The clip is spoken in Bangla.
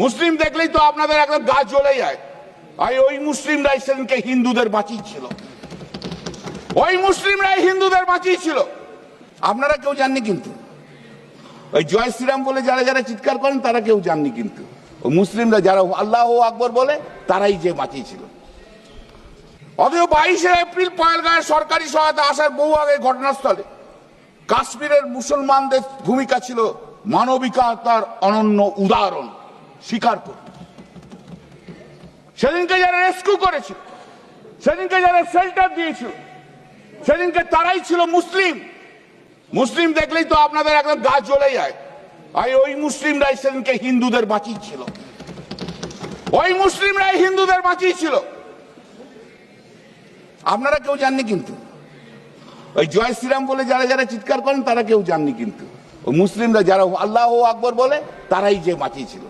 মুসলিম দেখলেই তো আপনাদের একদম গা জ্বলে যায়। আর ওই মুসলিমরাই সেদিনকে হিন্দুদের বাঁচিয়েছিল, ওই মুসলিমরাই হিন্দুদের বাঁচিয়েছিল। আপনারা কেউ জাননি, কিন্তু ওই জয় শ্রীরাম বলে যারা যারা চিৎকার করেন তারা কেউ জাননি, কিন্তু ওই মুসলিমরা যারা আল্লাহ আকবর বলে তারাই যে বাঁচিয়েছিল। অথচ 22শে এপ্রিল পহেলগাঁয়ের সরকারি সহায়তা আসার বহু আগে ঘটনাস্থলে কাশ্মীরের মুসলমানদের ভূমিকা ছিল মানবিকতার অনন্য উদাহরণ স্বীকার করতে। সেদিনকে যারা রেস্কিউ করেছিল, সেদিনকে যারা শেল্টার দিয়েছিল, সেদিনকে তারাই ছিল মুসলিম। মুসলিম দেখলেই তো আপনাদের একদম গা জ্বলে যায়। আর ওই মুসলিমরাই সেদিনকে হিন্দুদের বাঁচিয়েছিল, ওই মুসলিমরাই হিন্দুদের বাঁচিয়েছিল। আপনারা কেউ জাননি, কিন্তু ওই জয় শ্রীরাম বলে যারা যারা চিৎকার করেন তারা কেউ জাননি, কিন্তু ওই মুসলিমরা যারা আল্লাহ আকবর বলে তারাই যে বাঁচিয়েছিল।